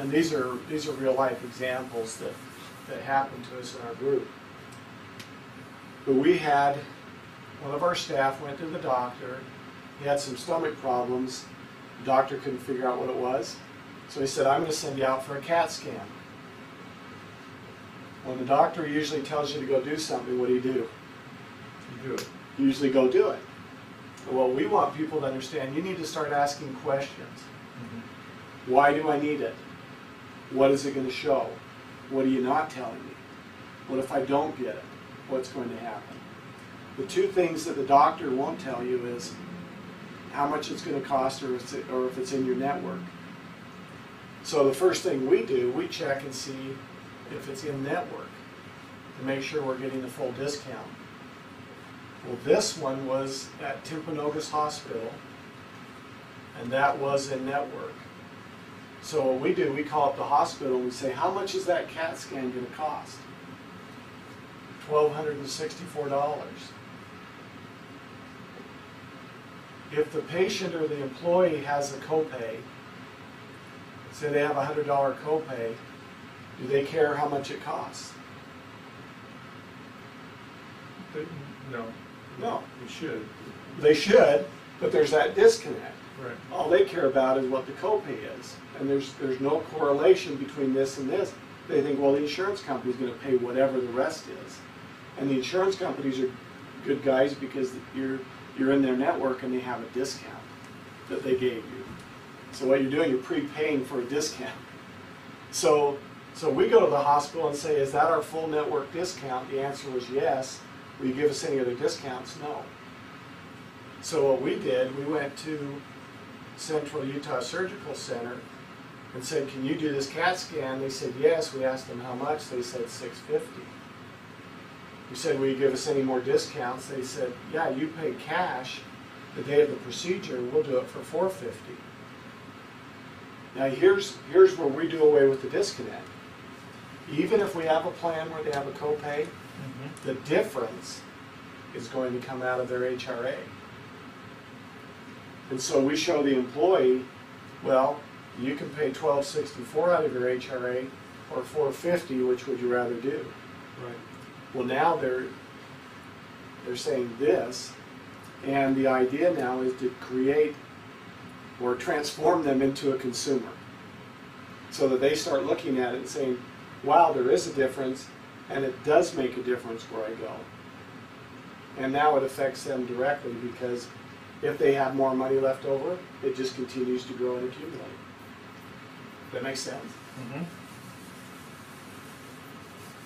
And these are real life examples that happened to us in our group. But we had one of our staff went to the doctor. He had some stomach problems. The doctor couldn't figure out what it was. So he said, I'm going to send you out for a CAT scan. When the doctor usually tells you to go do something, what do? You do it. You usually go do it. Well, we want people to understand you need to start asking questions. Mm-hmm. Why do I need it? What is it going to show? What are you not telling me? What if I don't get it? What's going to happen? The two things that the doctor won't tell you is how much it's going to cost or if it's in your network. So the first thing we do, we check and see if it's in network to make sure we're getting the full discount. Well, this one was at Timpanogos Hospital, and that was in network. So what we do, we call up the hospital and we say, how much is that CAT scan going to cost? $1,264. If the patient or the employee has a copay, say they have a $100 copay, do they care how much it costs? No. No. They should. They should, but there's that disconnect. Right. All they care about is what the copay is. And there's no correlation between this and this. They think, well, the insurance company's going to pay whatever the rest is. And the insurance companies are good guys because you're in their network and they have a discount that they gave you. So what you're doing, you're prepaying for a discount. So we go to the hospital and say, is that our full network discount? The answer was yes. Will you give us any other discounts? No. So what we did, we went to Central Utah Surgical Center and said, can you do this CAT scan? They said yes. We asked them how much. They said $650. We said, will you give us any more discounts? They said, yeah, you pay cash the day of the procedure. We'll do it for $450. Now here's where we do away with the disconnect. Even if we have a plan where they have a copay, the difference is going to come out of their HRA. And so we show the employee, well, you can pay $1,264 out of your HRA or $450, which would you rather do? Right. Well, now they're saying this, and the idea now is to create or transform them into a consumer so that they start looking at it and saying, wow, there is a difference, and it does make a difference where I go. And now it affects them directly because if they have more money left over, it just continues to grow and accumulate. That makes sense? Mm-hmm.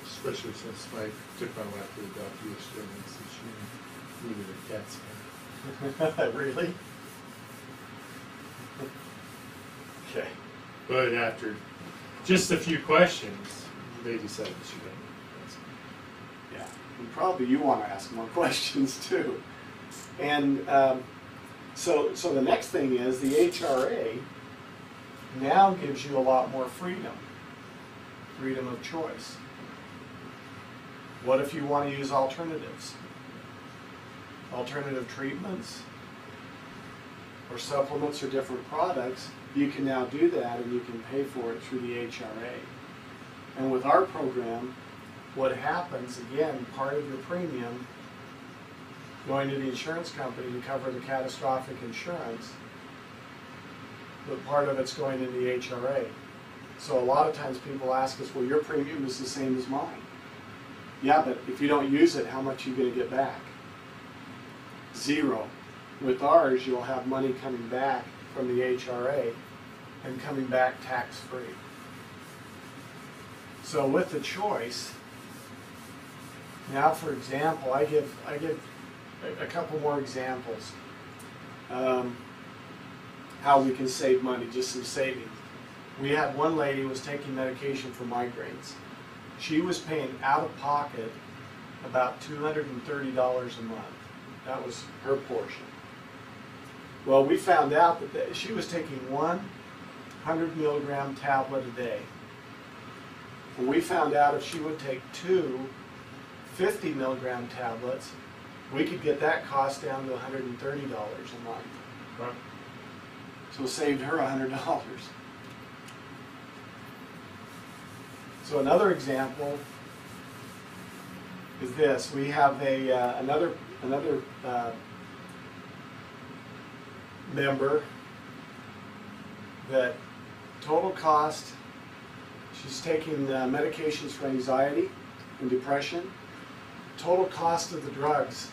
Especially since I took my wife to the doctor yesterday and said she needed a CAT scan. Really? Okay. But after just a few questions, they decided she didn't. Yeah. And probably you want to ask more questions too. And so the next thing is the HRA now gives you a lot more freedom of choice. What if you want to use alternatives? Alternative treatments or supplements or different products, you can now do that and you can pay for it through the HRA. And with our program, what happens, again, part of your premium going to the insurance company to cover the catastrophic insurance, but part of it's going into the HRA. So a lot of times people ask us, well, your premium is the same as mine. Yeah, but if you don't use it, how much are you going to get back? Zero. With ours, you'll have money coming back from the HRA and coming back tax-free. So with the choice, now for example, I give a couple more examples. How we can save money, just some savings. We had one lady who was taking medication for migraines. She was paying out of pocket about $230 a month. That was her portion. Well, we found out that she was taking 100 milligram tablet a day. And we found out if she would take 2 50 milligram tablets, we could get that cost down to $130 a month. Right. So it saved her $100. So another example is this. We have another member that total cost, she's taking medications for anxiety and depression. Total cost of the drugs,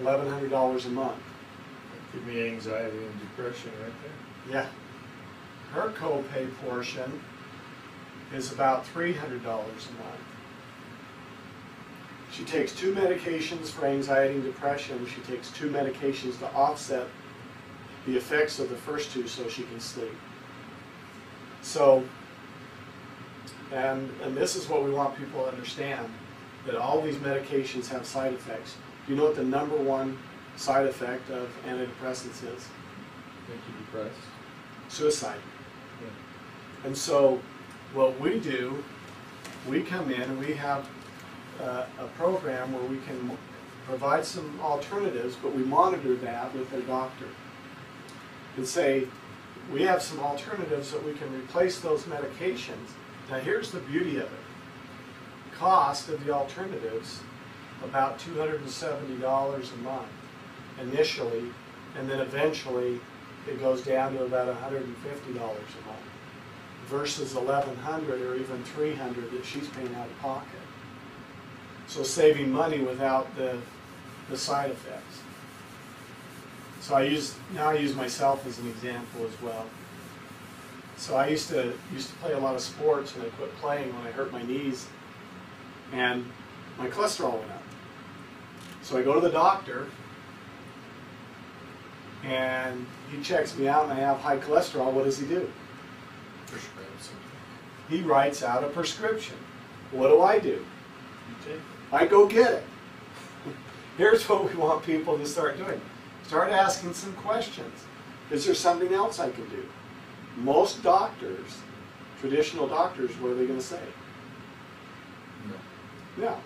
$1,100 a month. Give me anxiety and depression right there. Yeah. Her copay portion is about $300 a month. She takes 2 medications for anxiety and depression. She takes 2 medications to offset the effects of the first 2 so she can sleep. So, and this is what we want people to understand, that all these medications have side effects. Do you know what the #1 side effect of antidepressants is? Make you depressed? Suicide. Yeah. And so what we do, we come in and we have a program where we can provide some alternatives, but we monitor that with their doctor and say, we have some alternatives that we can replace those medications. Now here's the beauty of it. Cost of the alternatives, about $270 a month initially, and then eventually it goes down to about $150 a month versus $1,100 or even $300 that she's paying out of pocket. So saving money without the side effects. So I use myself as an example as well. So I used to play a lot of sports, and I quit playing when I hurt my knees, and my cholesterol went up. So I go to the doctor, and he checks me out, and I have high cholesterol. What does he do? Prescribe something. He writes out a prescription. What do? You take it. I go get it. Here's what we want people to start doing. Start asking some questions. Is there something else I can do? Most doctors, traditional doctors, what are they going to say? No. No.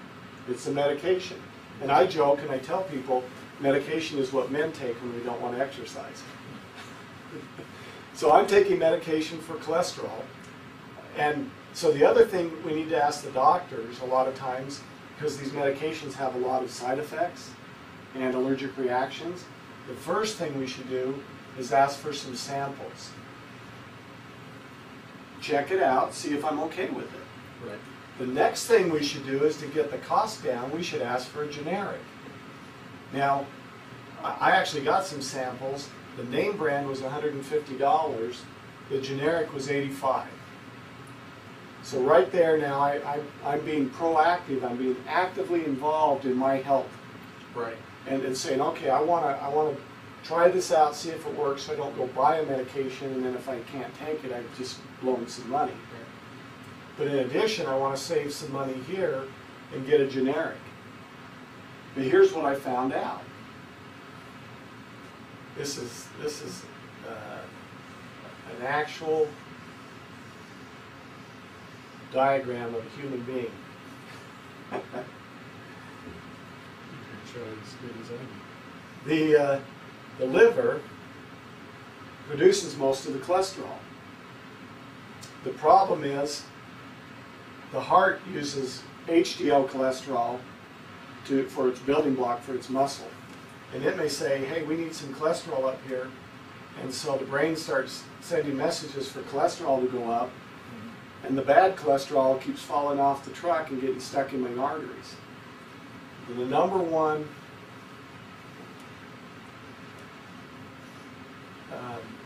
It's a medication. And I joke and I tell people, medication is what men take when we don't want to exercise. So I'm taking medication for cholesterol. And so the other thing we need to ask the doctors a lot of times, because these medications have a lot of side effects and allergic reactions, the first thing we should do is ask for some samples. Check it out, see if I'm okay with it. Right. The next thing we should do is to get the cost down, we should ask for a generic. Now, I actually got some samples. The name brand was $150. The generic was $85. So right there now, I'm being proactive. I'm being actively involved in my health. Right. And saying, okay, I want to try this out, see if it works, so I don't go buy a medication, and then if I can't take it, I've just blown some money. Right. But in addition, I want to save some money here and get a generic. But here's what I found out. This is an actual diagram of a human being. You can show it as good as I do. The liver produces most of the cholesterol. The problem is the heart uses HDL cholesterol for its building block for its muscle. And it may say, hey, we need some cholesterol up here. And so the brain starts sending messages for cholesterol to go up. And the bad cholesterol keeps falling off the truck and getting stuck in my arteries. And the #1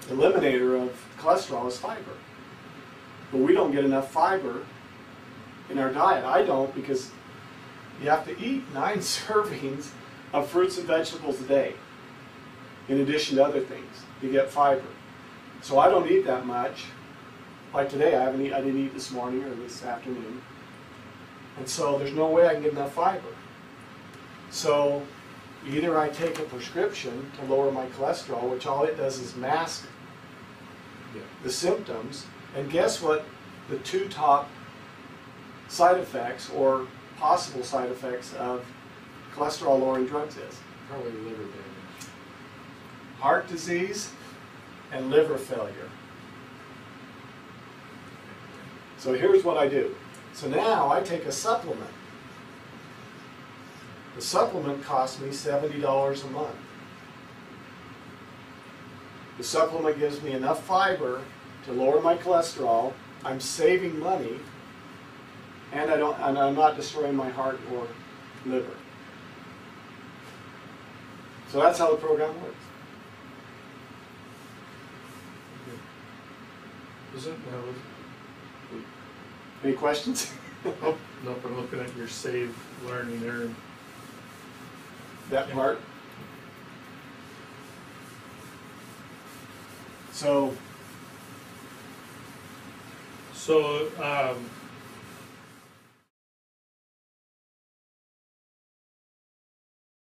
eliminator of cholesterol is fiber. But we don't get enough fiber in our diet. I don't, because you have to eat 9 servings of fruits and vegetables a day, in addition to other things, to get fiber. So I don't eat that much. Like today, I didn't eat this morning or this afternoon. And so there's no way I can get enough fiber. So either I take a prescription to lower my cholesterol, which all it does is mask the symptoms. And guess what the 2 top side effects or possible side effects of cholesterol lowering drugs is? Probably liver damage. Heart disease and liver failure. So here's what I do. So now I take a supplement. The supplement costs me $70 a month. The supplement gives me enough fiber to lower my cholesterol. I'm saving money, and I'm not destroying my heart or liver. So that's how the program works. Any questions? Oh, nope, I'm looking at your save, learning, earn. That part. So So,